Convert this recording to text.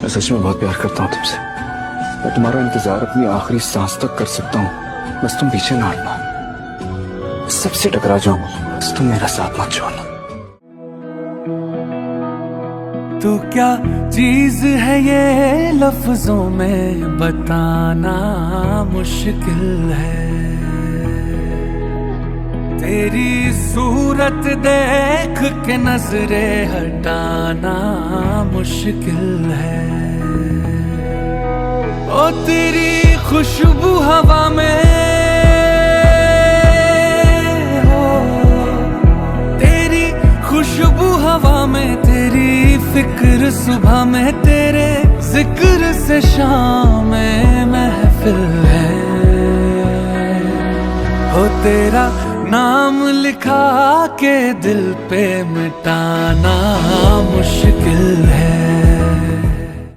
मैं सच में बहुत प्यार करता हूँ तुमसे। मैं तुम्हारा इंतजार अपनी आखिरी सांस तक कर सकता हूँ, बस तुम पीछे ना हटना। सबसे टकरा जाऊंगा, बस तुम मेरा साथ मत छोड़ना। तो क्या चीज है ये लफ्जों में बताना मुश्किल है। तेरी सूरत देख के नजरें हटाना मुश्किल है। ओ तेरी खुशबू हवा में हो, तेरी खुशबू हवा में, तेरी फिक्र सुबह में, तेरे जिक्र से शाम में महफिल है। हो तेरा नाम लिखा के दिल पे मिटाना मुश्किल है।